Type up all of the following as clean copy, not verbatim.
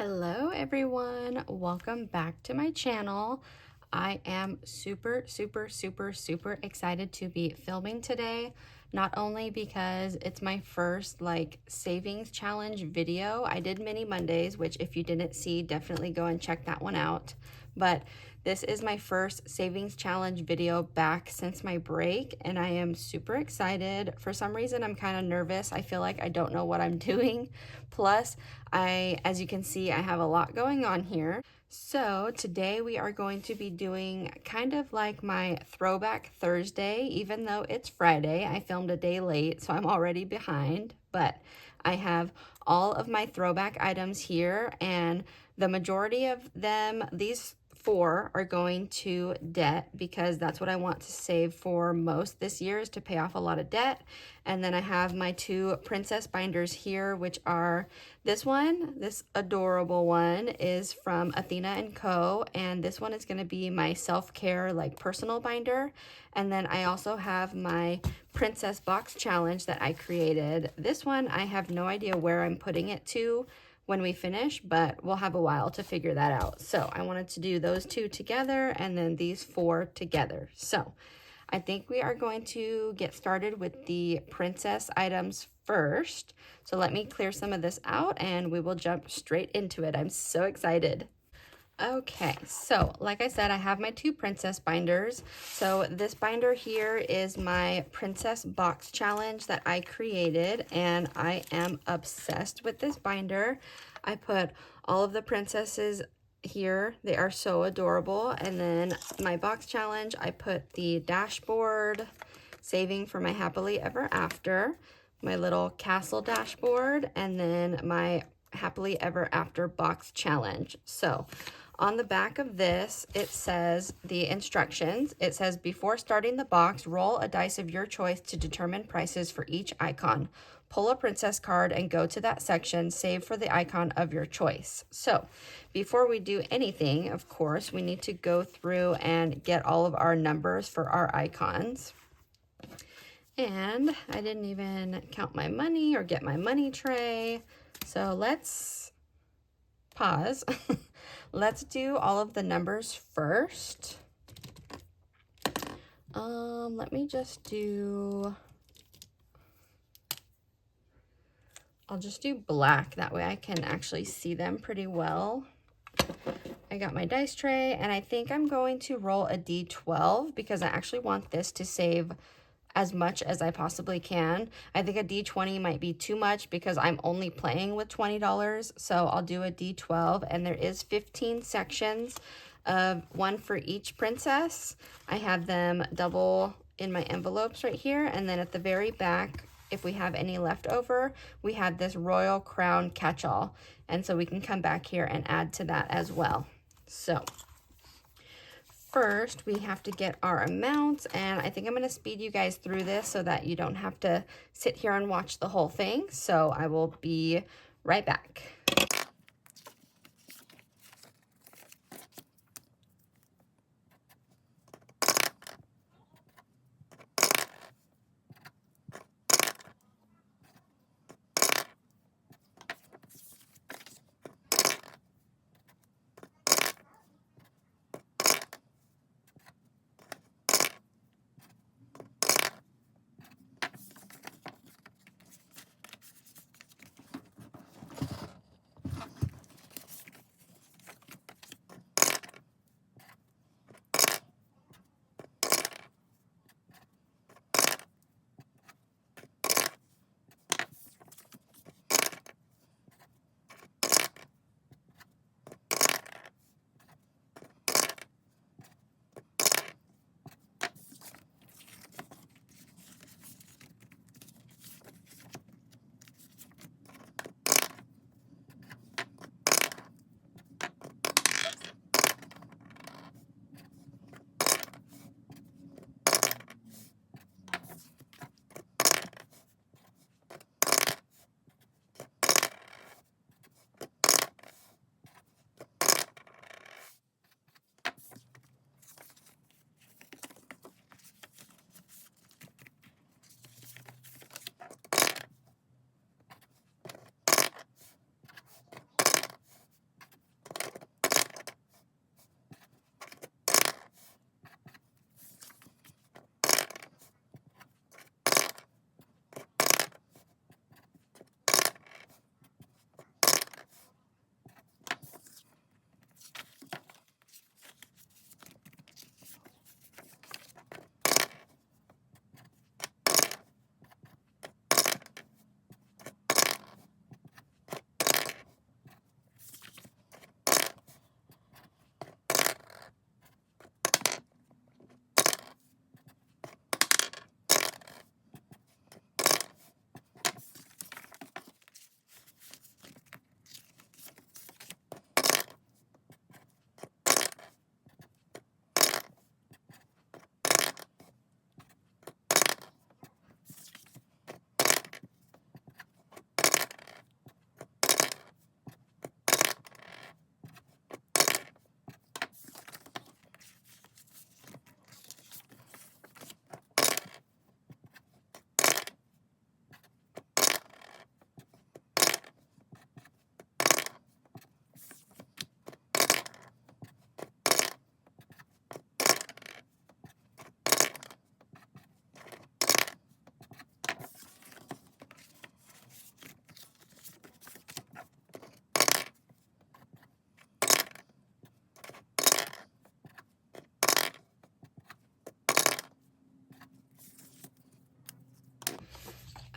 Hello everyone, welcome back to my channel. I am super excited to be filming today, not only because it's my first savings challenge video. I did mini Mondays, which if you didn't see, definitely go and check that one out. But this is my first savings challenge video back since my break, and I am super excited. For some reason, I'm kind of nervous. I feel like I don't know what I'm doing. Plus, as you can see, I have a lot going on here. So today we are going to be doing kind of like my Throwback Thursday. Even though it's Friday, I filmed a day late, so I'm already behind. But I have all of my throwback items here, and the majority of them, these 4 are going to debt because that's what I want to save for most this year, is to pay off a lot of debt. And then I have my 2 princess binders here, which are this adorable one is from Athena & Co. And this one is going to be my self-care personal binder. And then I also have my princess box challenge that I created. This one, I have no idea where I'm putting it to when we finish, but we'll have a while to figure that out. So I wanted to do those 2 together and then these 4 together. So I think we are going to get started with the princess items first. So let me clear some of this out and we will jump straight into it. I'm so excited. Okay, so like I said, I have my 2 princess binders. So this binder here is my princess box challenge that I created, and I am obsessed with this binder. I put all of the princesses here. They are so adorable. And then my box challenge, I put the dashboard, saving for my happily ever after, my little castle dashboard, and then my happily ever after box challenge. So on the back of this, it says the instructions. It says, before starting the box, roll a dice of your choice to determine prices for each icon. Pull a princess card and go to that section, save for the icon of your choice. So before we do anything, of course, we need to go through and get all of our numbers for our icons. And I didn't even count my money or get my money tray. So let's pause. Let's do all of the numbers first. Let me just do, I'll just do black. That way I can actually see them pretty well. I got my dice tray, and I think I'm going to roll a D12 because I actually want this to save as much as I possibly can. I think a D20 might be too much because I'm only playing with $20. So I'll do a D12, and there is 15 sections of 1 for each princess. I have them double in my envelopes right here. And then at the very back, if we have any left over, we have this royal crown catch-all. And so we can come back here and add to that as well. So first, we have to get our amounts, and I think I'm going to speed you guys through this so that you don't have to sit here and watch the whole thing. So I will be right back.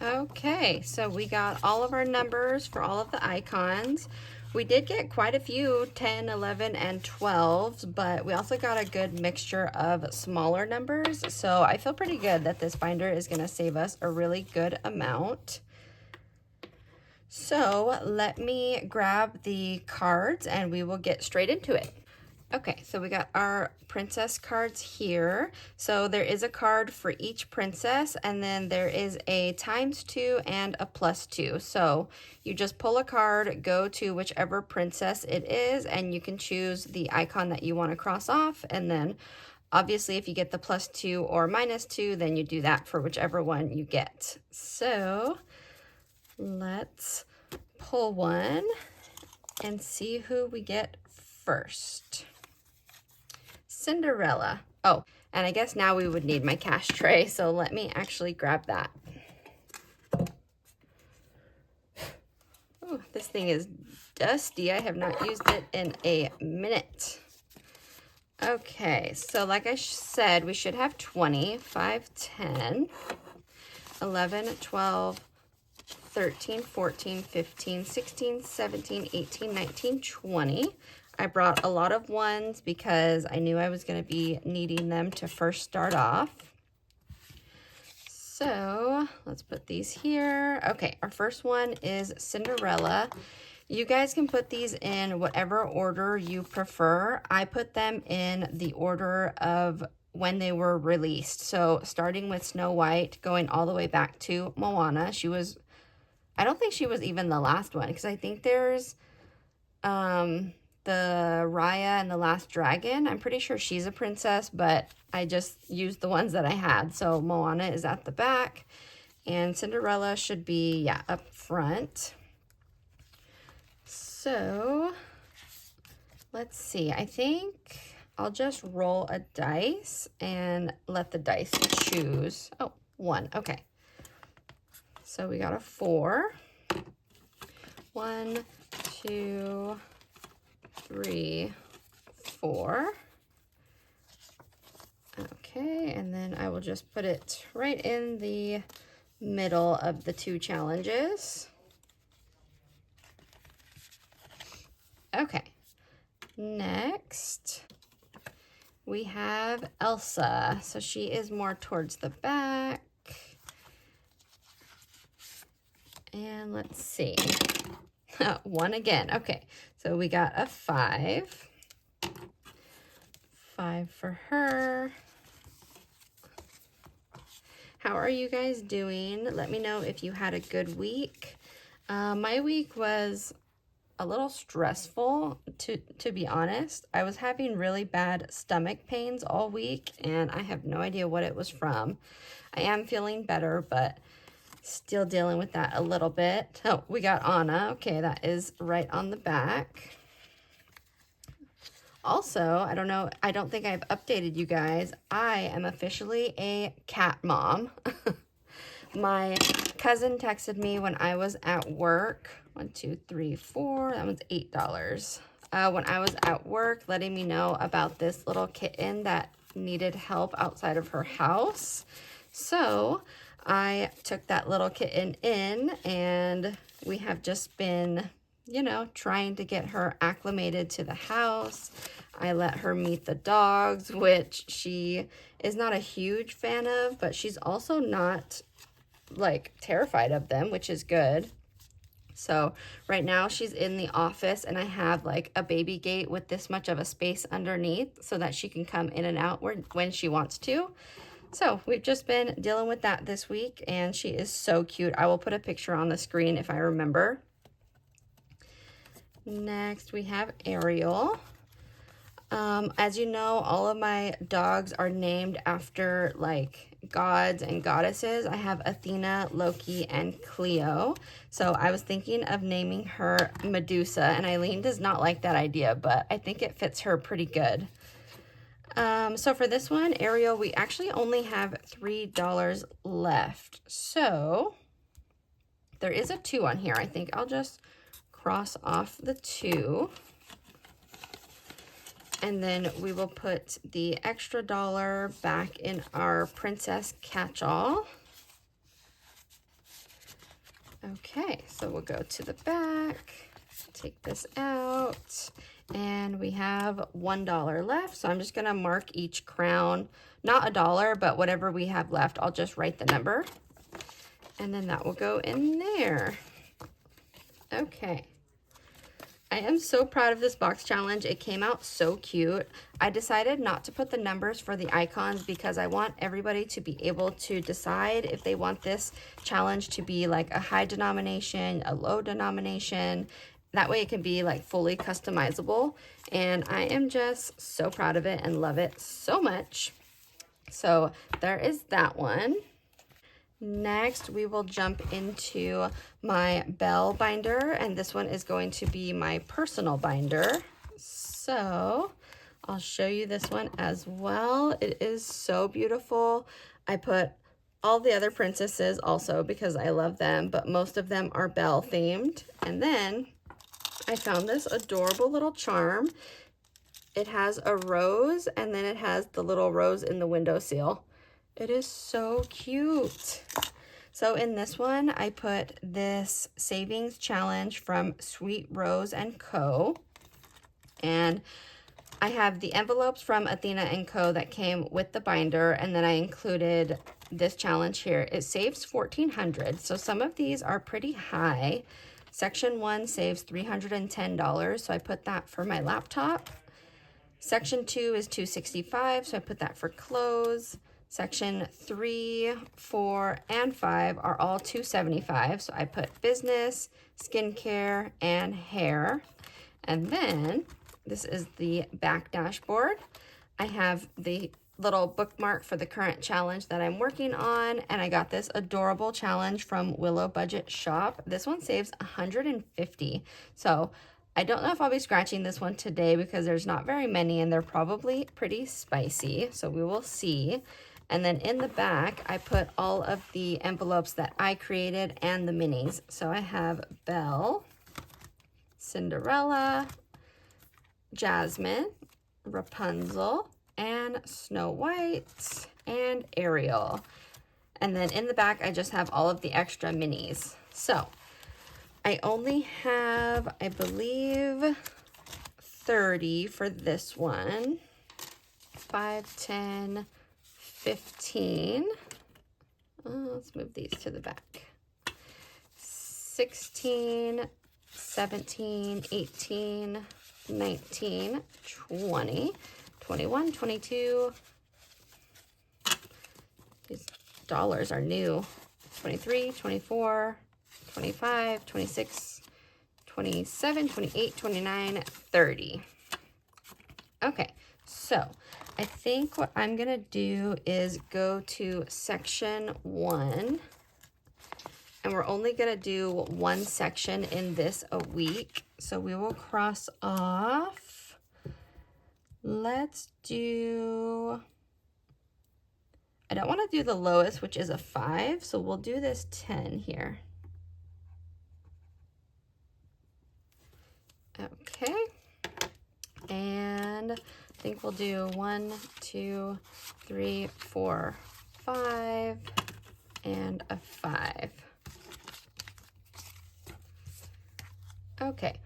Okay, so we got all of our numbers for all of the icons. We did get quite a few 10, 11, and 12s, but we also got a good mixture of smaller numbers. So I feel pretty good that this binder is going to save us a really good amount. So let me grab the cards and we will get straight into it. Okay, so we got our princess cards here. So there is a card for each princess, and then there is a ×2 and a +2. So you just pull a card, go to whichever princess it is, and you can choose the icon that you want to cross off. And then obviously if you get the +2 or -2, then you do that for whichever one you get. So let's pull one and see who we get first. Cinderella. Oh, and I guess now we would need my cash tray, so let me actually grab that. Oh, this thing is dusty. I have not used it in a minute. Okay, so like I said, we should have 20, 5, 10, 11, 12, 13, 14, 15, 16, 17, 18, 19, 20. I brought a lot of ones because I knew I was going to be needing them to first start off. So let's put these here. Okay, our first one is Cinderella. You guys can put these in whatever order you prefer. I put them in the order of when they were released. So starting with Snow White, going all the way back to Moana. I don't think she was even the last one, because I think there's the Raya and the Last Dragon. I'm pretty sure she's a princess, but I just used the ones that I had. So Moana is at the back, and Cinderella should be, yeah, up front. So let's see. I think I'll just roll a dice and let the dice choose. Oh, 1. Okay. So we got a 4. 1, 2, 3, 4. Okay, and then I will just put it right in the middle of the 2 challenges. Okay, next we have Elsa. So she is more towards the back. And let's see. 1 again. Okay, so we got a 5. 5 for her. How are you guys doing? Let me know if you had a good week. My week was a little stressful, to be honest. I was having really bad stomach pains all week, and I have no idea what it was from. I am feeling better, but still dealing with that a little bit. Oh, we got Anna. Okay, that is right on the back. Also, I don't think I've updated you guys. I am officially a cat mom. My cousin texted me when I was at work. 1, 2, 3, 4. That one's $8. When I was at work, letting me know about this little kitten that needed help outside of her house. So I took that little kitten in, and we have just been, you know, trying to get her acclimated to the house. I let her meet the dogs, which she is not a huge fan of, but she's also not like terrified of them, which is good. So right now she's in the office, and I have like a baby gate with this much of a space underneath so that she can come in and out when she wants to. So we've just been dealing with that this week, and she is so cute. I will put a picture on the screen if I remember. Next we have Ariel. As you know, all of my dogs are named after like gods and goddesses. I have Athena, Loki, and Cleo. So I was thinking of naming her Medusa, and Eileen does not like that idea, but I think it fits her pretty good. So for this one, Ariel, we actually only have $3 left. So there is a 2 on here. I think I'll just cross off the 2. And then we will put the extra $1 back in our princess catch-all. Okay, so we'll go to the back, take this out, and we have $1 left. So I'm just gonna mark each crown, not $1, but whatever we have left, I'll just write the number. And then that will go in there. Okay. I am so proud of this box challenge. It came out so cute. I decided not to put the numbers for the icons because I want everybody to be able to decide if they want this challenge to be like a high denomination, a low denomination. That way it can be like fully customizable. And I am just so proud of it and love it so much. So there is that one. Next, we will jump into my Belle Binder, and this one is going to be my personal binder. So I'll show you this one as well. It is so beautiful. I put all the other princesses also because I love them, but most of them are Belle themed. And then I found this adorable little charm. It has a rose, and then it has the little rose in the windowsill. It is so cute. So in this one, I put this savings challenge from Sweet Rose & Co. And I have the envelopes from Athena & Co. that came with the binder, and then I included this challenge here. It saves $1,400, so some of these are pretty high. Section 1 saves $310, so I put that for my laptop. Section 2 is $265, so I put that for clothes. Section 3, 4, and 5 are all $275, so I put business, skincare, and hair. And then this is the back dashboard. I have the little bookmark for the current challenge that I'm working on, and I got this adorable challenge from Willow Budget Shop. This one saves $150, so I don't know if I'll be scratching this one today because there's not very many and they're probably pretty spicy, so we will see. And then in the back, I put all of the envelopes that I created and the minis. So I have Belle, Cinderella, Jasmine, Rapunzel, and Snow White, and Ariel. And then in the back, I just have all of the extra minis. So I only have, I believe, 30 for this one. 5, 10, 15. Let's move these to the back. 16, 17, 18, 19, 20, 21, 22. These dollars are new. 23, 24, 25, 26, 27, 28, 29, 30. Okay, so I think what I'm gonna do is go to section 1, and we're only gonna do one section in this a week. So we will cross off. Let's do, I don't wanna do the lowest, which is a 5, so we'll do this 10 here. Okay, and I think we'll do 1, 2, 3, 4, 5, and a 5. Okay,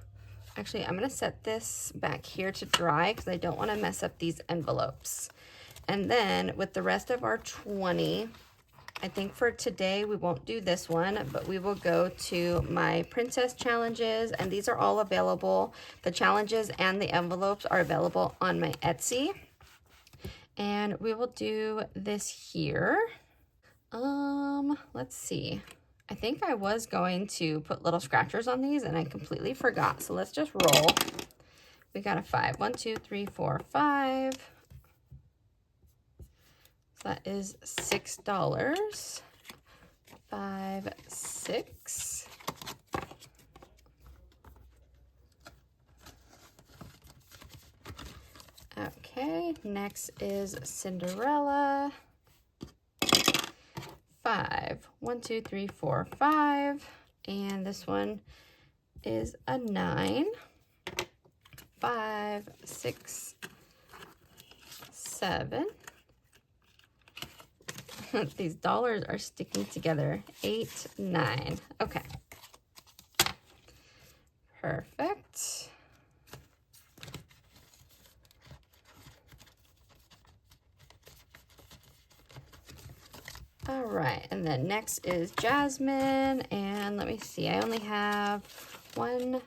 actually I'm gonna set this back here to dry because I don't want to mess up these envelopes. And then with the rest of our 20, I think for today we won't do this one, but we will go to my princess challenges, and these are all available. The challenges and the envelopes are available on my Etsy. And we will do this here. Let's see. I think I was going to put little scratchers on these and I completely forgot. So let's just roll. We got a 5. 1, 2, 3, 4, 5. So that is $6. 5, 6. Okay, next is Cinderella. 5. 1, 2, 3, 4, 5. And this one is a 9. 5, 6, 7. These dollars are sticking together. 8, 9. Okay. Perfect. All right, and then next is Jasmine, and let me see, I only have 1,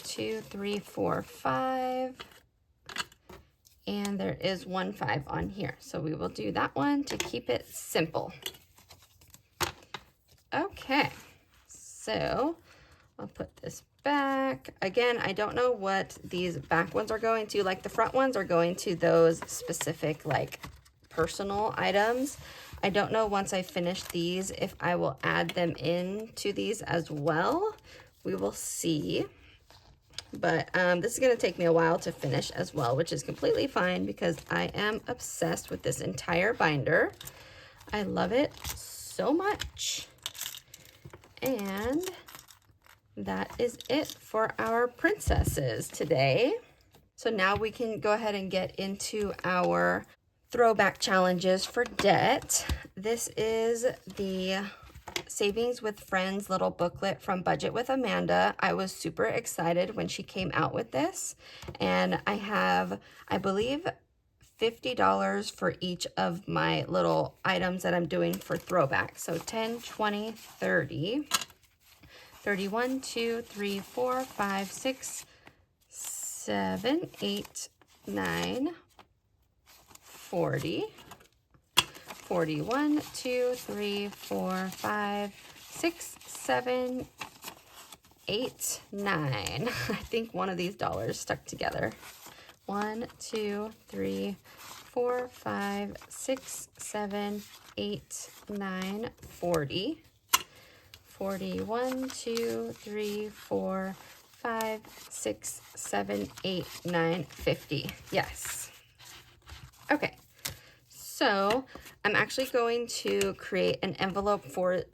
2, 3, 4, 5, and there is 1 5 on here, so we will do that one to keep it simple. Okay, so I'll put this back. Again, I don't know what these back ones are going to, like the front ones are going to those specific like personal items. I don't know once I finish these if I will add them in to these as well. We will see. But this is going to take me a while to finish as well, which is completely fine because I am obsessed with this entire binder. I love it so much. And that is it for our princesses today. So now we can go ahead and get into our throwback challenges for debt. This is the Savings with Friends little booklet from Budget with Amanda. I was super excited when she came out with this, and I have, I believe, $50 for each of my little items that I'm doing for throwback. So 10, 20, 30, 31, 2, 3, 4, 5, 6, 7, 8, 9, 40, 41, 2, 3, 4, 5, 6, 7, 8, 9. I think one of these dollars stuck together. 1, 2, 3, 4, 5, 6, 7, 8, 9, 40. 41, 2, 3, 4, 5, 6, 7, 8, 9, 50. Yes. Okay. So I'm actually going to create an envelope for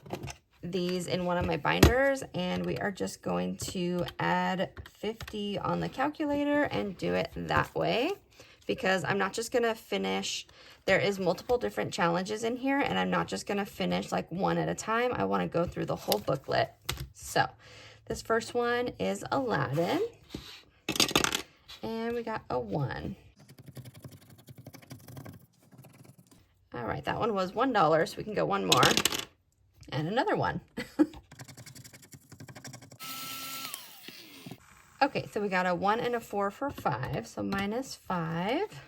these in one of my binders, and we are just going to add 50 on the calculator and do it that way, because I'm not just gonna finish, there is multiple different challenges in here, and I'm not just gonna finish like one at a time. I wanna go through the whole booklet. So this first one is Aladdin, and we got a 1. All right, that one was $1, so we can go one more. And another 1. Okay, so we got a 1 and a 4 for 5, so minus 5.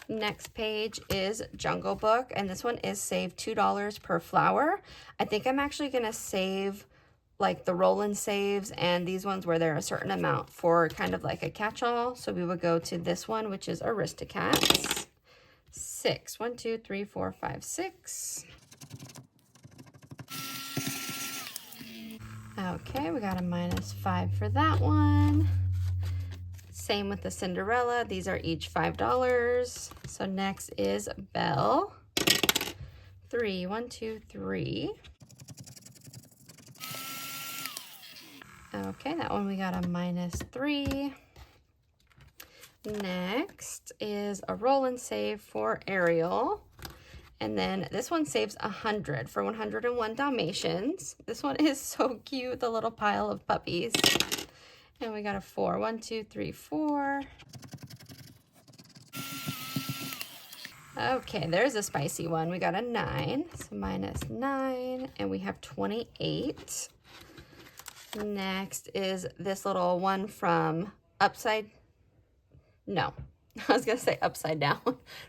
Next page is Jungle Book, and this one is save $2 per flower. I think I'm actually gonna save like the roll-in saves and these ones where they're a certain amount for kind of like a catch-all. So we would go to this one, which is Aristocats. 6. 1, 2, 3, 4, 5, 6. Okay, we got a minus 5 for that one. Same with the Cinderella. These are each $5. So next is Belle. 3. 1, 2, 3. Okay, that one we got a minus 3. Next is a roll and save for Ariel. And then this one saves 100 for 101 Dalmatians. This one is so cute, the little pile of puppies. And we got a 4. 1, 2, 3, 4. Okay, there's a spicy one. We got a 9, so minus 9, and we have 28. Next is this little one from Upside Down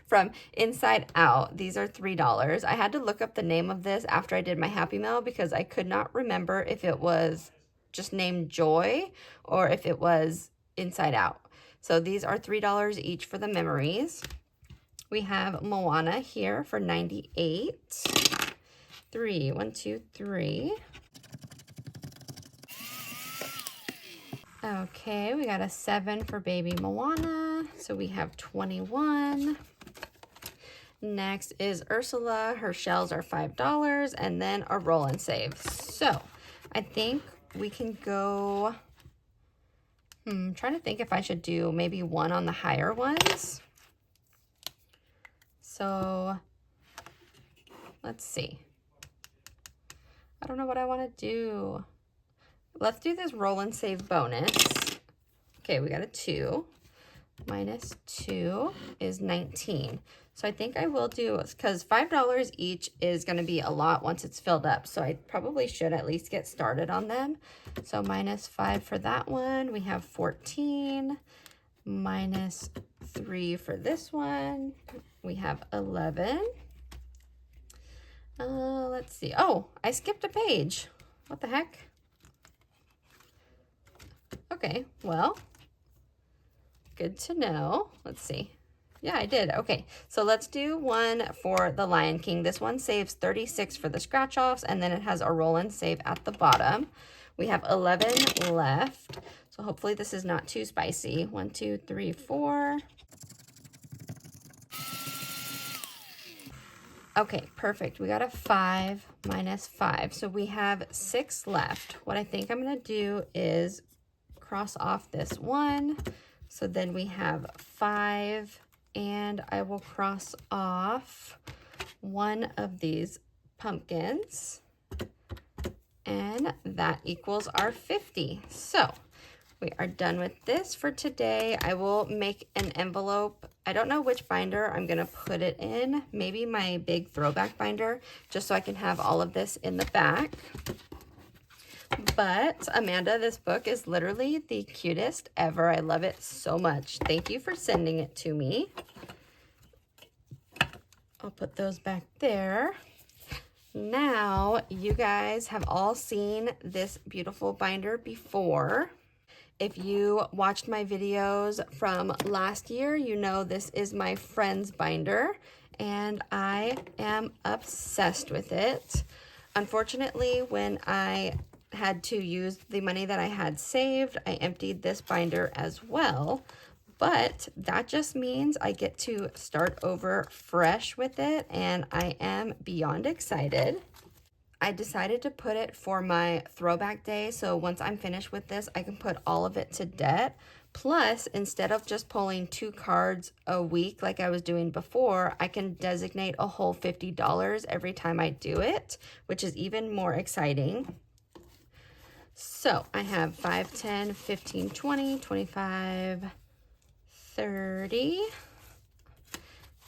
from Inside Out. These are $3. I had to look up the name of this after I did my Happy Meal because I could not remember if it was just named Joy or if it was Inside Out. So these are $3 each for the memories. We have Moana here for 98. 3. 1, 2, 3. Okay, we got a 7 for baby Moana, so we have 21. Next is Ursula. Her shells are $5, and then a roll and save. So I think we can go, I'm trying to think if I should do maybe one on the higher ones. So let's see. I don't know what I want to do. Let's do this roll and save bonus. Okay, we got a 2. Minus 2 is 19. So I think I will do, because $5 each is going to be a lot once it's filled up. So I probably should at least get started on them. So minus 5 for that one. We have 14. Minus 3 for this one. We have 11. Let's see. Oh, I skipped a page. What the heck? Okay, well, good to know. Let's see. Yeah, I did. Okay, so let's do one for the Lion King. This one saves 36 for the scratch-offs, and then it has a roll and save at the bottom. We have 11 left, so hopefully this is not too spicy. 1, 2, 3, 4. Okay, perfect. We got a 5 minus 5. So we have 6 left. What I think I'm going to do is cross off this one. So then we have 5, and I will cross off one of these pumpkins. And that equals our 50. So we are done with this for today. I will make an envelope. I don't know which binder I'm gonna put it in. Maybe my big throwback binder, just so I can have all of this in the back. But Amanda, this book is literally the cutest ever. I love it so much. Thank you for sending it to me. I'll put those back there. Now, you guys have all seen this beautiful binder before. If you watched my videos from last year, you know this is my friend's binder, and I am obsessed with it. Unfortunately, when I had to use the money that I had saved, I emptied this binder as well, but that just means I get to start over fresh with it, and I am beyond excited. I decided to put it for my throwback day, so once I'm finished with this, I can put all of it to debt. Plus, instead of just pulling 2 cards a week like I was doing before, I can designate a whole $50 every time I do it, which is even more exciting. So I have 5, 10, 15, 20, 25, 30,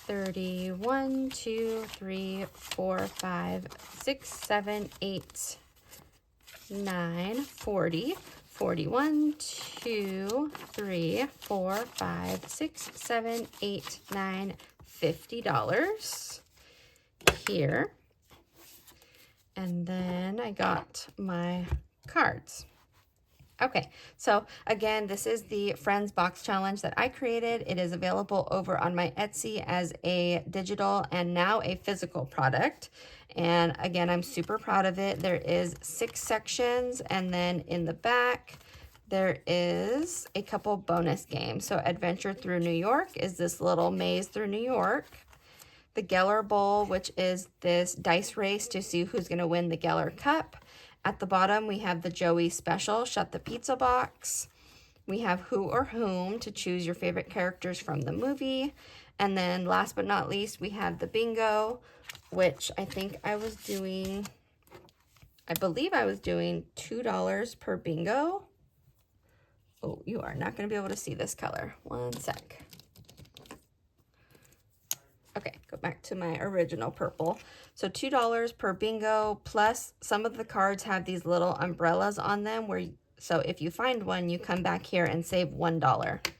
31, 2, 3, 4, 5, 6, 7, 8, 9, 40, 41, 2, 3, 4, 5, 6, 7, 8, 9, $50 here. And then I got my cards. Okay, so again, this is the Friends Box Challenge that I created. It is available over on my Etsy as a digital and now a physical product. And again, I'm super proud of it. There is 6 sections, and then in the back, there is a couple bonus games. So Adventure Through New York is this little maze through New York. The Geller Bowl, which is this dice race to see who's gonna win the Geller Cup. At the bottom, we have the Joey Special, Shut the Pizza Box. We have Who or Whom to choose your favorite characters from the movie. And then last but not least, we have the Bingo, which I think I was doing, I believe I was doing $2 per bingo. Oh, you are not going to be able to see this color. One sec. Okay, go back to my original purple. So $2 per bingo, plus some of the cards have these little umbrellas on them where, so if you find one, you come back here and save $1.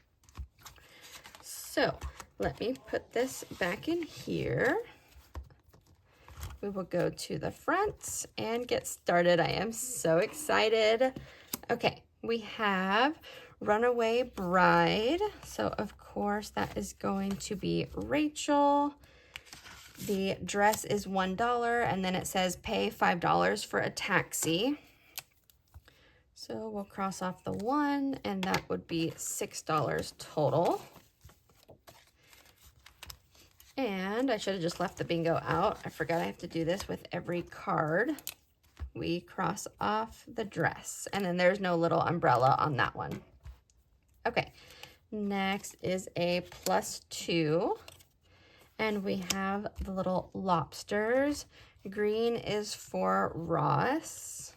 So let me put this back in here. We will go to the front and get started. I am so excited. Okay, we have Runaway Bride. So of course that is going to be Rachel. The dress is $1, and then it says pay $5 for a taxi. So we'll cross off the 1, and that would be $6 total. And I should have just left the bingo out. I forgot I have to do this with every card. We cross off the dress, and then there's no little umbrella on that one. Okay, next is a +2. And we have the little lobsters. Green is for Ross.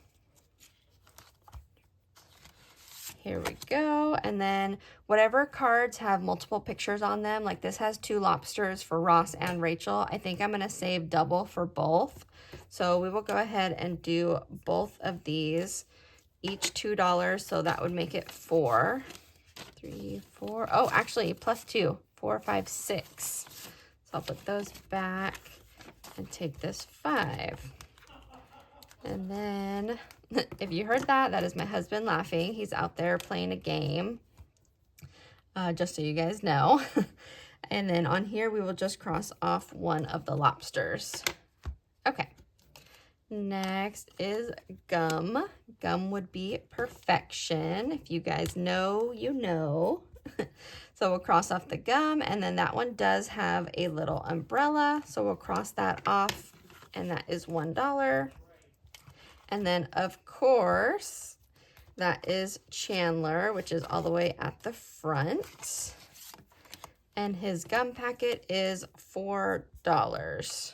Here we go. And then whatever cards have multiple pictures on them, like this has 2 lobsters for Ross and Rachel. I think I'm going to save double for both. So we will go ahead and do both of these, each $2. So that would make it 4, 3, 4. Oh, actually plus 2, 4, 5, 6. So I'll put those back and take this 5. And then, if you heard that, that is my husband laughing. He's out there playing a game, just so you guys know. And then on here, we will just cross off one of the lobsters. Okay. Next is gum. Gum would be perfection. If you guys know, you know. So we'll cross off the gum, and then that one does have a little umbrella. So we'll cross that off, and that is $1. And then, of course, that is Chandler, which is all the way at the front. And his gum packet is $4.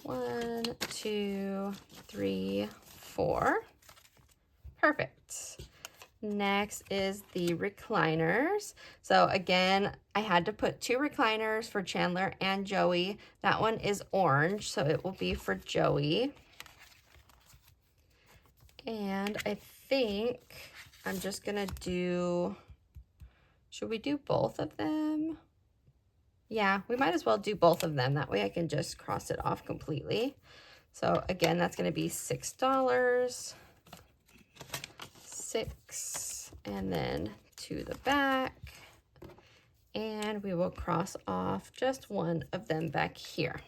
1, 2, 3, 4. Perfect. Next is the recliners. So again, I had to put 2 recliners for Chandler and Joey. That one is orange, so it will be for Joey. And I think I'm just gonna do, should we do both of them? Yeah, we might as well do both of them. That way I can just cross it off completely. So again, that's gonna be $6, 6, and then to the back. And we will cross off just one of them back here.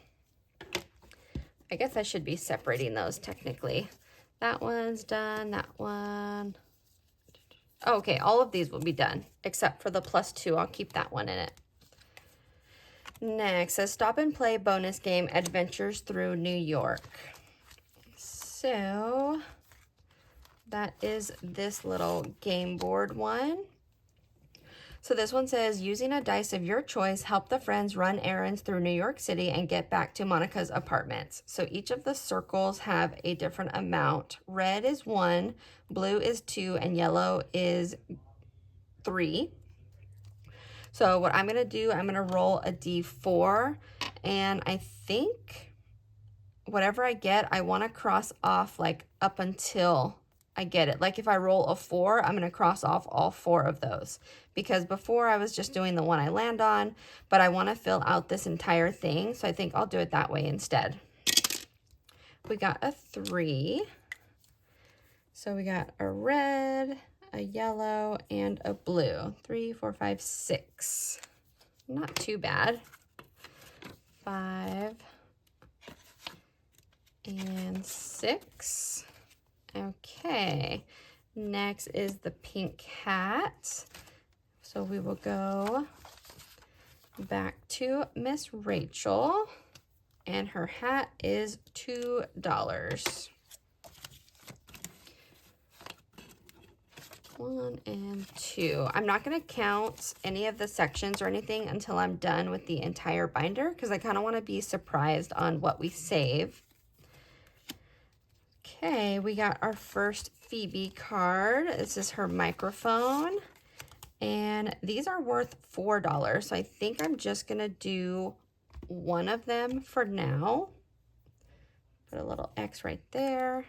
I guess I should be separating those technically. That one's done, that one. Okay, all of these will be done, except for the +2. I'll keep that one in it. Next says Stop and Play bonus game, Adventures Through New York. So that is this little game board one. So this one says, using a dice of your choice, help the friends run errands through New York City and get back to Monica's apartments. So each of the circles have a different amount. Red is 1, blue is 2, and yellow is 3. So what I'm going to do, I'm going to roll a D4, and I think whatever I get, I want to cross off like up until I get it. Like if I roll a 4, I'm going to cross off all 4 of those, because before I was just doing the one I land on, but I want to fill out this entire thing. So I think I'll do it that way instead. We got a 3. So we got a red, a yellow, and a blue. 3, 4, 5, 6. Not too bad. 5 and 6. Okay, next is the pink hat. So we will go back to Miss Rachel, and her hat is $2. 1 and 2. I'm not going to count any of the sections or anything until I'm done with the entire binder, because I kind of want to be surprised on what we save. Okay, we got our first Phoebe card. This is her microphone, and these are worth $4. So I think I'm just gonna do one of them for now. Put a little X right there.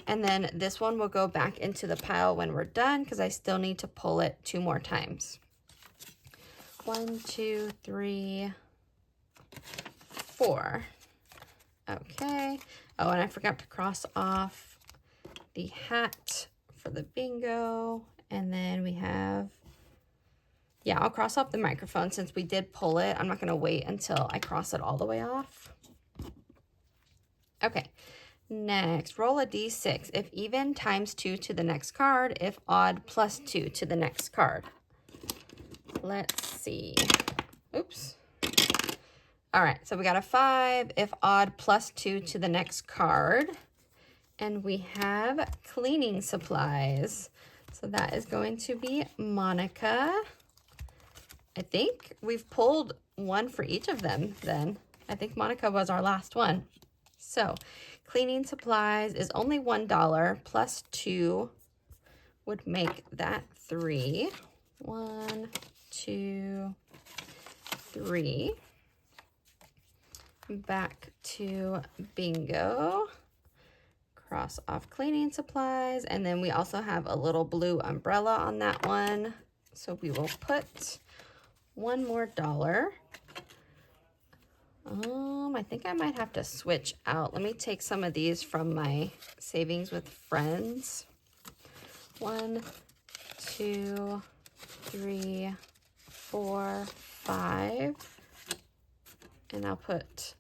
And then this one will go back into the pile when we're done, because I still need to pull it 2 more times. 1, 2, 3, 4. Okay. Oh, and I forgot to cross off the hat for the bingo. And then we have, yeah, I'll cross off the microphone since we did pull it. I'm not going to wait until I cross it all the way off. Okay. Next, roll a D6. If even, times 2 to the next card. If odd, plus 2 to the next card. Let's see. Oops. All right, so we got a 5. If odd, plus 2 to the next card. And we have cleaning supplies. So that is going to be Monica. I think we've pulled one for each of them then. I think Monica was our last one. So cleaning supplies is only $1 plus 2 would make that 3. 1, 2, 3. Back to bingo. Cross off cleaning supplies, and then we also have a little blue umbrella on that one. So we will put one more dollar. I think I might have to switch out. Let me take some of these from my savings with friends. 1, 2, 3, 4, 5. And I'll put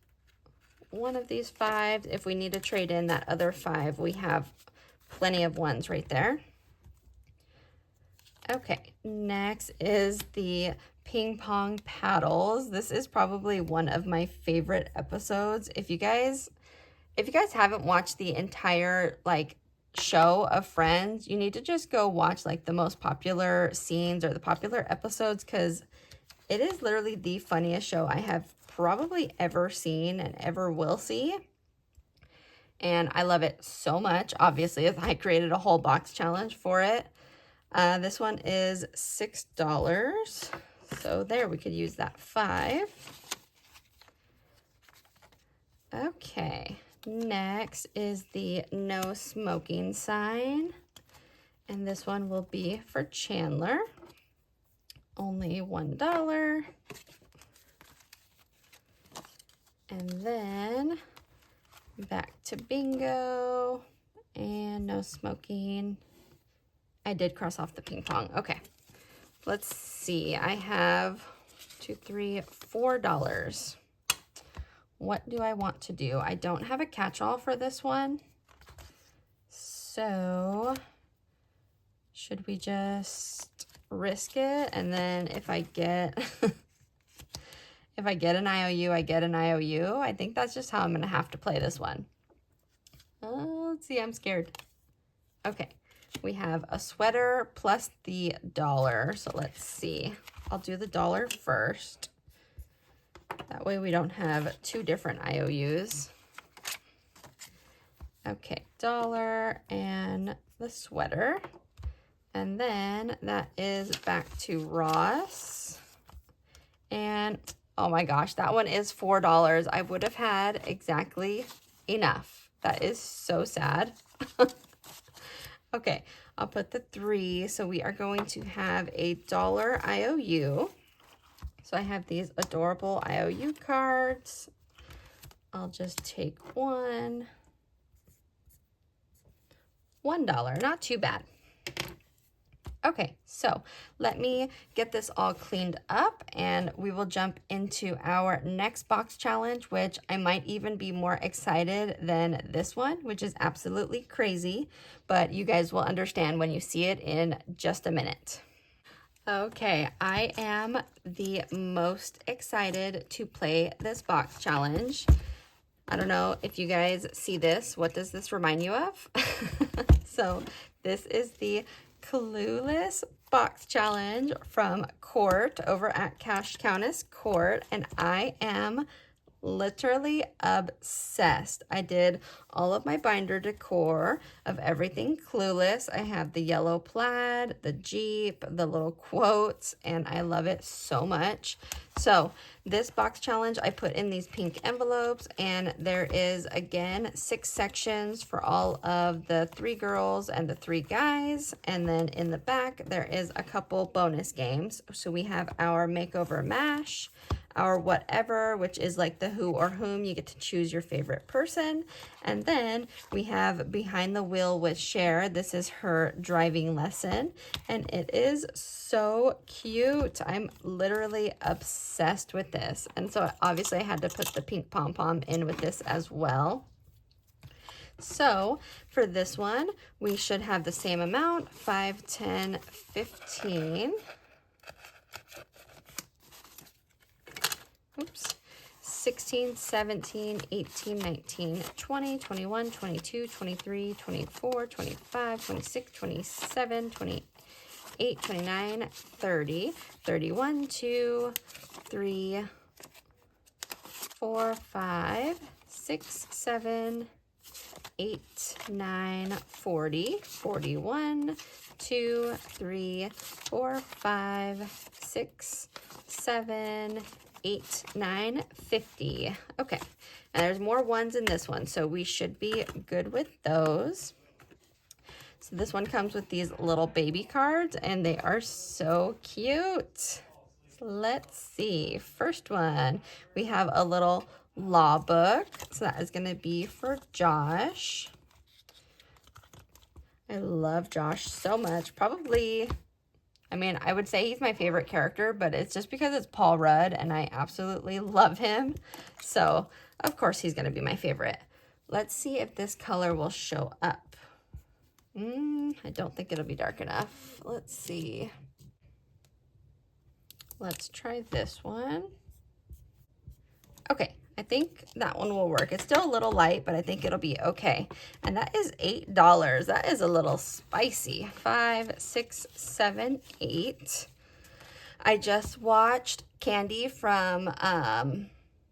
one of these 5. If we need to trade in that other 5, we have plenty of ones right there. Okay, next is the ping pong paddles. This is probably one of my favorite episodes. If you guys haven't watched the entire like show of Friends, you need to just go watch like the most popular scenes or the popular episodes, because it is literally the funniest show I have probably ever seen and ever will see. And I love it so much. Obviously, I created a whole box challenge for it. This one is $6. So there, we could use that 5. Okay, next is the no smoking sign. And this one will be for Chandler. Only $1. And then back to bingo and no smoking. I did cross off the ping pong. Okay, let's see. I have $4. What do I want to do? I don't have a catch-all for this one. So should we just risk it? And then if I get if I get an IOU, I get an IOU. I think that's just how I'm gonna have to play this one. Let's see, I'm scared. Okay, we have a sweater plus the dollar. So let's see. I'll do the dollar first. That way we don't have 2 different IOUs. Okay, dollar and the sweater. And then that is back to Ross. And oh my gosh, that one is $4. I would have had exactly enough. That is so sad. Okay, I'll put the 3. So we are going to have a dollar IOU. So I have these adorable IOU cards. I'll just take one. $1, not too bad. Okay, so let me get this all cleaned up and we will jump into our next box challenge, which I might even be more excited than this one, which is absolutely crazy, but you guys will understand when you see it in just a minute. Okay, I am the most excited to play this box challenge. I don't know if you guys see this. What does this remind you of? So this is the Clueless Box Challenge from Court over at Cash Countess Court, and I am literally obsessed. I did all of my binder decor of everything Clueless. I have the yellow plaid, the Jeep, the little quotes, and I love it so much. So this box challenge, I put in these pink envelopes, and there is again 6 sections for all of the 3 girls and the 3 guys. And then in the back, there is a couple bonus games. So we have our makeover mash, our whatever, which is like the who or whom. You get to choose your favorite person. And then we have behind the wheel with Cher. This is her driving lesson, and it is so cute. I'm literally obsessed with this. And so obviously I had to put the pink pom-pom in with this as well. So for this one, we should have the same amount, 5, 10, 15. Oops. 16, 17, 18, 19, 20, 21, 22, 23, 24, 25, 26, 27, 28, 29, 30, 31, 2, 3, 4, 5, 6, 7, 8, 9, 40, 41, 2, 3, 4, 5, 6, 7, 8, 9, 50. Okay, and there's more ones in this one, so we should be good with those. So this one comes with these little baby cards, and they are so cute. Let's see. First one, we have a little law book. So that is going to be for Josh. I love Josh so much. Probably, I mean, I would say he's my favorite character, but it's just because it's Paul Rudd and I absolutely love him. So, of course, he's going to be my favorite. Let's see if this color will show up. I don't think it'll be dark enough. Let's see. Let's try this one. Okay, I think that one will work. It's still a little light, but I think it'll be okay. And that is $8. That is a little spicy. 5, 6, 7, 8. I just watched Candy from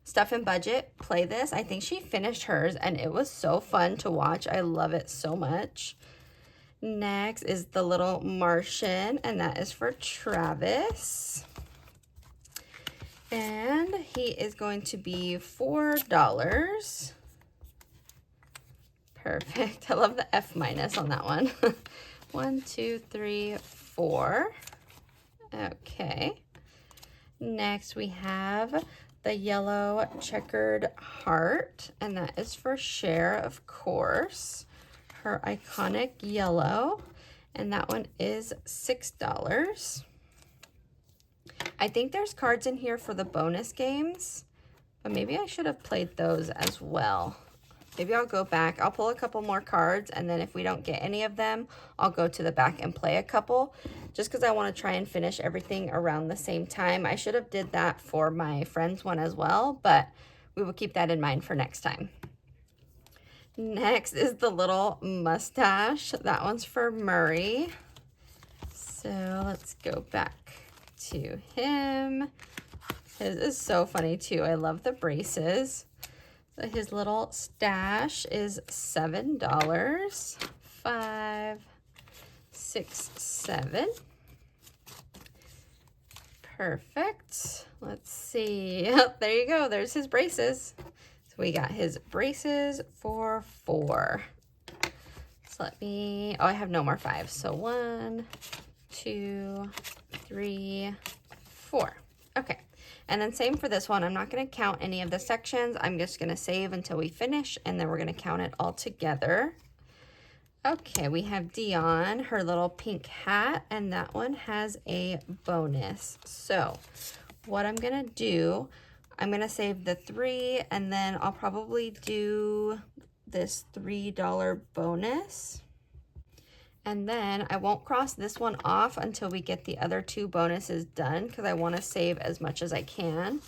Stuff and Budget play this. I think she finished hers, and it was so fun to watch. I love it so much. Next is the little Martian, and that is for Travis. And he is going to be $4. Perfect. I love the F minus on that one. 1, 2, 3, 4. Okay. Next we have the yellow checkered heart, and that is for Cher, of course. Her iconic yellow, and that one is $6. I think there's cards in here for the bonus games, but maybe I should have played those as well. Maybe I'll go back. I'll pull a couple more cards, and then if we don't get any of them, I'll go to the back and play a couple, just because I want to try and finish everything around the same time. I should have did that for my friend's one as well, but we will keep that in mind for next time. Next is the little mustache. That one's for Murray. So let's go back to him. His is so funny too. I love the braces. So his little stash is $7. 5, 6, 7. Perfect. Let's see. Oh, there you go. There's his braces. We got his braces for $4. So let me, oh, I have no more 5. So 1, 2, 3, 4. Okay. And then same for this one. I'm not going to count any of the sections. I'm just going to save until we finish, and then we're going to count it all together. Okay, we have Dion, her little pink hat, and that one has a bonus. So what I'm going to do, I'm going to save the 3, and then I'll probably do this $3 bonus. And then I won't cross this one off until we get the other 2 bonuses done, because I want to save as much as I can.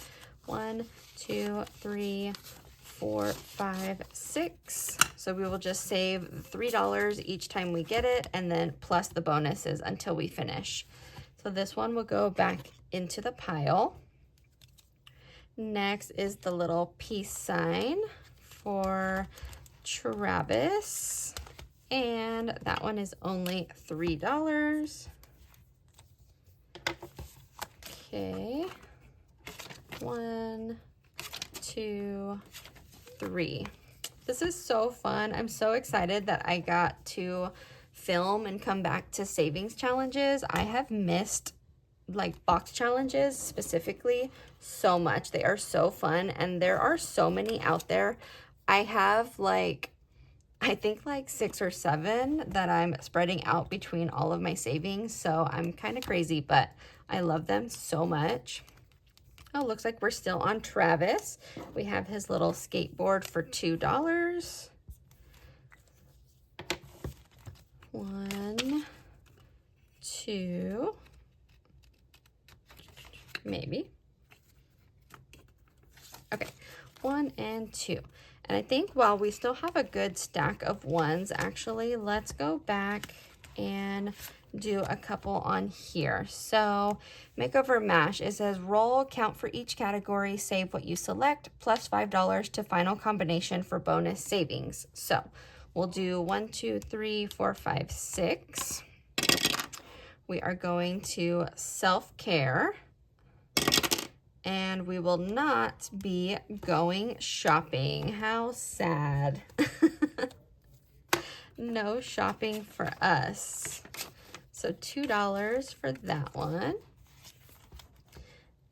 1, 2, 3, 4, 5, 6. So we will just save $3 each time we get it, and then plus the bonuses until we finish. So this one will go back into the pile. Next is the little peace sign for Travis, and that one is only $3. Okay, 1, 2, 3. This is so fun. I'm so excited that I got to film and come back to savings challenges. I have missed like box challenges specifically so much. They are so fun, and there are so many out there. I have like, I think like 6 or 7 that I'm spreading out between all of my savings. So I'm kind of crazy, but I love them so much. Oh, looks like we're still on Travis. We have his little skateboard for $2. 1, 2, maybe. Okay, 1 and 2. And I think while we still have a good stack of ones, actually, let's go back and do a couple on here. So makeover mash, it says roll, count for each category, save what you select, plus $5 to final combination for bonus savings. So we'll do 1, 2, 3, 4, 5, 6. We are going to self-care, and we will not be going shopping. How sad. No shopping for us. So $2 for that one.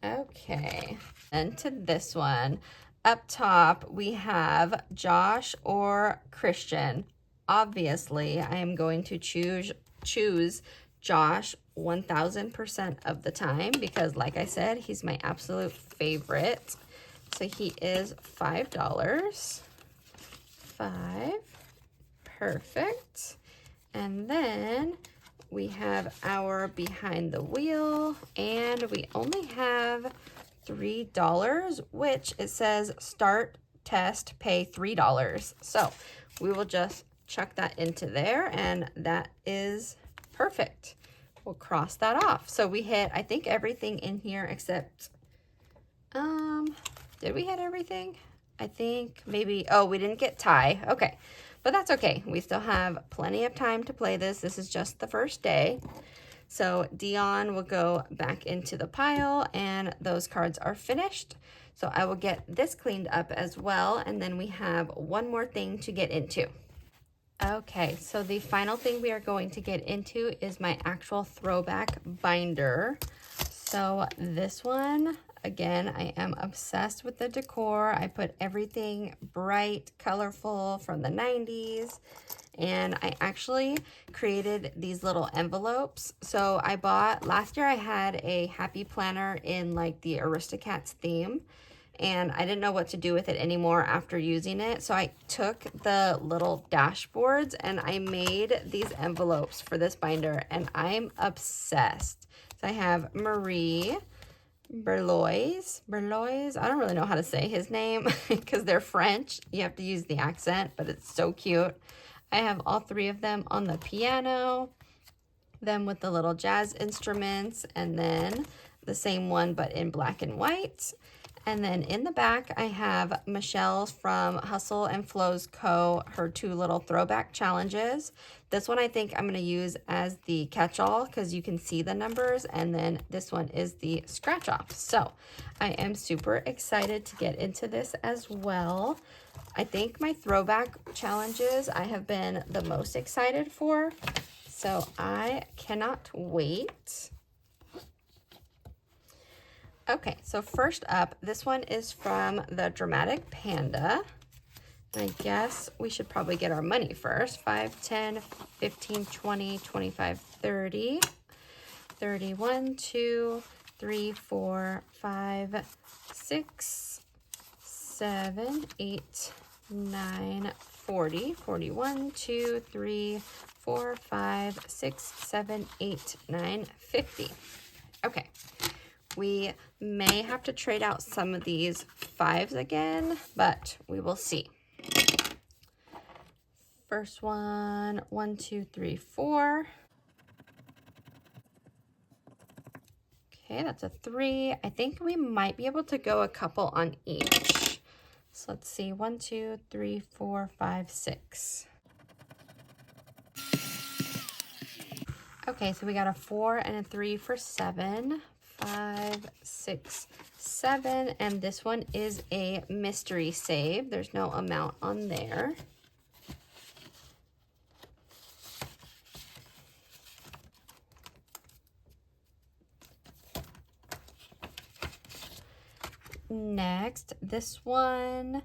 Okay, and to this one. Up top, we have Josh or Christian. Obviously, I am going to choose Josh 1000% of the time because, like I said, he's my absolute favorite. So he is $5. 5. Perfect. And then we have our behind the wheel, and we only have $3, which it says start, test, pay $3. So we will just chuck that into there, and that is perfect. We'll cross that off. So we hit, I think, everything in here except, did we hit everything? I think maybe, oh, we didn't get tie. Okay, but that's okay. We still have plenty of time to play this. This is just the first day. So Dion will go back into the pile, and those cards are finished. So I will get this cleaned up as well, and then we have one more thing to get into. Okay, so the final thing we are going to get into is my actual throwback binder. So this one, again, I am obsessed with the decor. I put everything bright, colorful from the 90s. And I actually created these little envelopes. So I bought, last year I had a happy planner in like the Aristocats theme, and I didn't know what to do with it anymore after using it. So I took the little dashboards and I made these envelopes for this binder, and I'm obsessed. So I have Marie Berlois, I don't really know how to say his name because they're French. You have to use the accent, but it's so cute. I have all three of them on the piano, them with the little jazz instruments, and then the same one but in black and white. And then in the back, I have Michelle's from Hustle and Flow's Co., her 2 little throwback challenges. This one I think I'm going to use as the catch-all because you can see the numbers, and then this one is the scratch-off. So I am super excited to get into this as well. I think my throwback challenges I have been the most excited for, so I cannot wait. Okay, so first up, this one is from the Dramatic Panda. I guess we should probably get our money first. 5, 10, 15, 20, 25, 30, 31, 2, 3, 4, 5, 6, 7, 8, 9, 40, 41, 2, 3, 4, 5, 6, 7, 8, 9, 50. Okay. We may have to trade out some of these 5s again, but we will see. First one, 1, 2, 3, 4. Okay, that's a 3. I think we might be able to go a couple on each. So let's see, 1, 2, 3, 4, 5, 6. Okay, so we got a 4 and a 3 for 7. 5, 6, 7, and this one is a mystery save. There's no amount on there. Next, this one,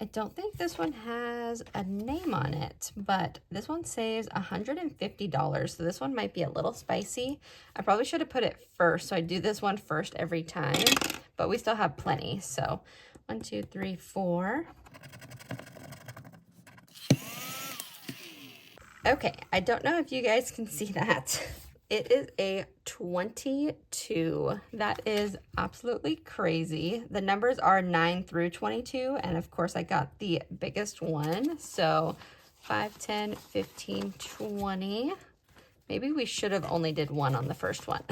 I don't think this one has a name on it, but this one saves $150, so this one might be a little spicy. I probably should have put it first, so I do this one first every time, but we still have plenty. So 1, 2, 3, 4. Okay, I don't know if you guys can see that. It is a 22. That is absolutely crazy. The numbers are 9 through 22, and of course I got the biggest one. So 5, 10, 15, 20. Maybe we should have only did 1 on the first one.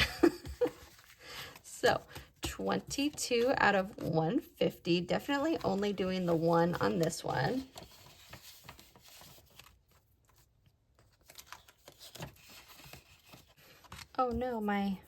So 22 out of 150. Definitely only doing the 1 on this one. Oh no, my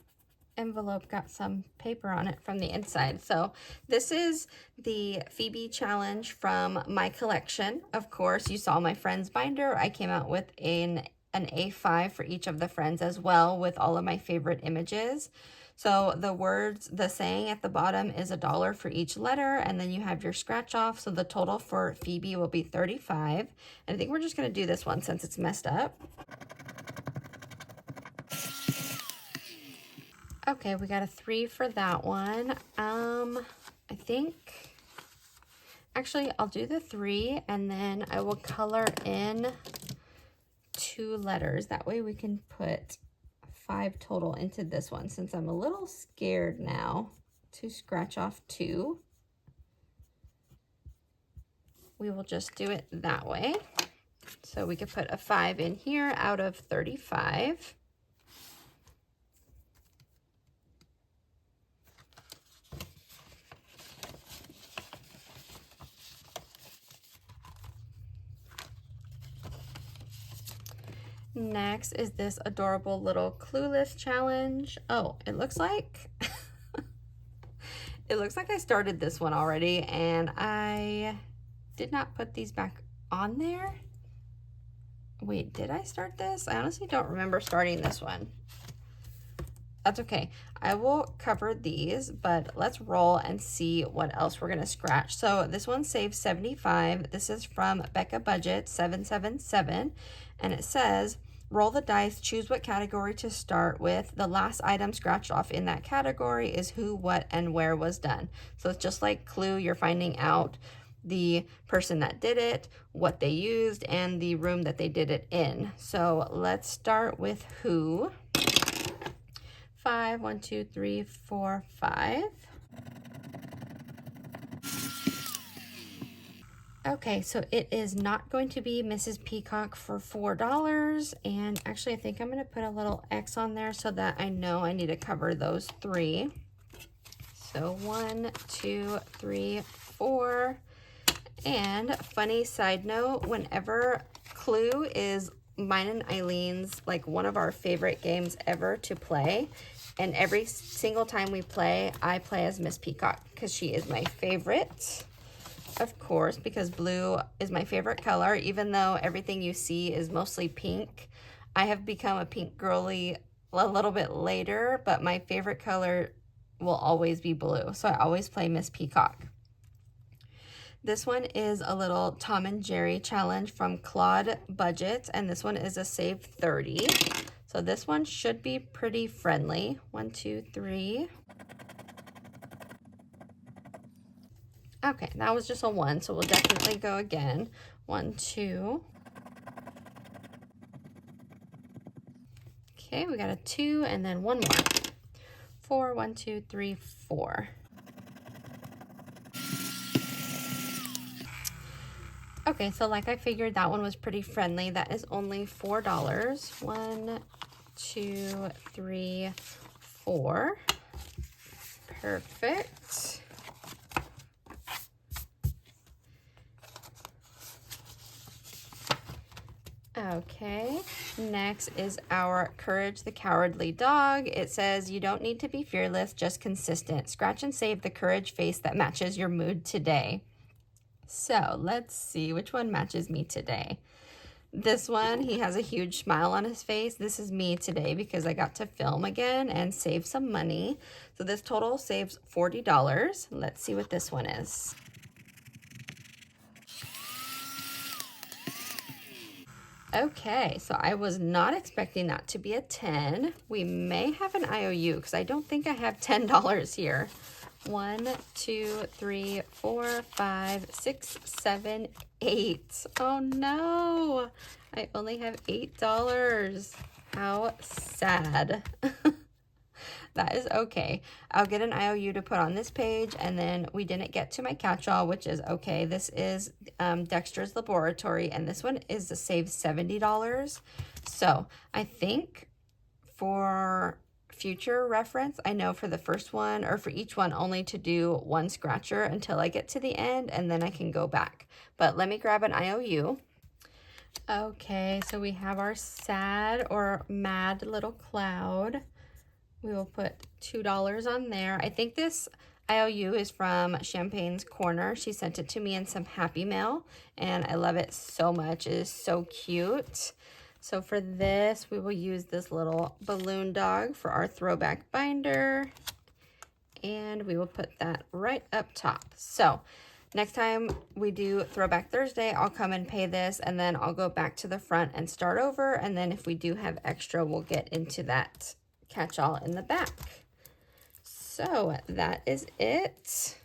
envelope got some paper on it from the inside. So this is the Phoebe challenge from my collection. Of course, you saw my friends binder. I came out with an A5 for each of the friends as well, with all of my favorite images. So the saying at the bottom is $1 for each letter, and then you have your scratch off. So the total for Phoebe will be 35. And I think we're just gonna do this one since it's messed up. Okay, we got a 3 for that one. I think, actually, I'll do the 3 and then I will color in 2 letters. That way we can put 5 total into this one, since I'm a little scared now to scratch off 2. We will just do it that way. So we could put a 5 in here out of 35. Next is this adorable little Clueless challenge. Oh, it looks like it looks like I started this one already and I did not put these back on there. Wait, did I start this? I honestly don't remember starting this one. That's okay. I will cover these, but let's roll and see what else we're gonna scratch. So this one saves 75. This is from Becca Budget 777, and it says, roll the dice, choose what category to start with. The last item scratched off in that category is who, what, and where was done. So it's just like Clue, you're finding out the person that did it, what they used, and the room that they did it in. So let's start with who. 5, 1, 2, 3, 4, 5. Okay, so it is not going to be Mrs. Peacock for $4. And actually, I think I'm going to put a little X on there so that I know I need to cover those 3. So 1, 2, 3, 4. And funny side note, whenever Clue is mine and Eileen's like one of our favorite games ever to play, and every single time we play, I play as Miss Peacock because she is my favorite, of course, because blue is my favorite color. Even though everything you see is mostly pink, I have become a pink girly a little bit later, but my favorite color will always be blue, so I always play Miss Peacock. This one is a little Tom and Jerry challenge from Claude Budget, and this one is a save 30. So this one should be pretty friendly. 1, 2, 3. Okay, that was just a 1, so we'll definitely go again. 1, 2. Okay, we got a 2 and then 1 more. 4, 1, 2, 3, 4. Okay, so like I figured, that one was pretty friendly. That is only $4. 1, 2, 3, 4. Perfect. Okay, next is our Courage the Cowardly Dog. It says, you don't need to be fearless, just consistent. Scratch and save the courage face that matches your mood today. So let's see which one matches me today. This one, he has a huge smile on his face. This is me today because I got to film again and save some money. So this total saves $40. Let's see what this one is. Okay, so I was not expecting that to be a 10. We may have an IOU because I don't think I have $10 here. 1, 2, 3, 4, 5, 6, 7, 8. Oh no, I only have $8. How sad. That is okay. I'll get an IOU to put on this page, and then we didn't get to my catch-all, which is okay. This is Dexter's Laboratory, and this one is a save $70. So I think for future reference, I know for the first one or for each one only to do one scratcher until I get to the end, and then I can go back. But let me grab an IOU. Okay, so we have our sad or mad little cloud. We will put $2 on there. I think this IOU is from Champagne's Corner. She sent it to me in some Happy Mail, and I love it so much. It is so cute. So for this, we will use this little balloon dog for our throwback binder, and we will put that right up top. So next time we do Throwback Thursday, I'll come and pay this, and then I'll go back to the front and start over, and then if we do have extra, we'll get into that catch-all in the back. So that is it.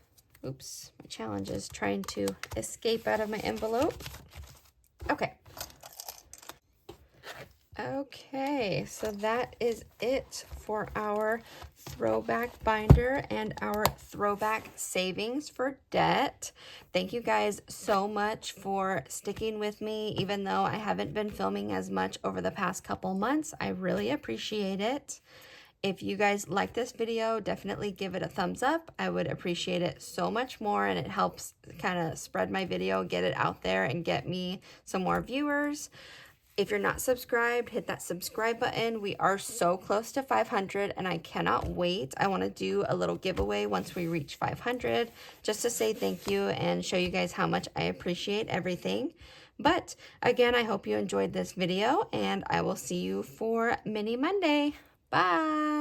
Oops, my challenge is trying to escape out of my envelope. Okay. Okay, so that is it for our throwback binder and our throwback savings for debt. Thank you guys so much for sticking with me, even though I haven't been filming as much over the past couple months. I really appreciate it. If you guys like this video, definitely give it a thumbs up. I would appreciate it so much more, and it helps kind of spread my video, get it out there, and get me some more viewers. If you're not subscribed, hit that subscribe button. We are so close to 500, and I cannot wait. I want to do a little giveaway once we reach 500, just to say thank you and show you guys how much I appreciate everything. But again, I hope you enjoyed this video, and I will see you for Mini Monday. Bye.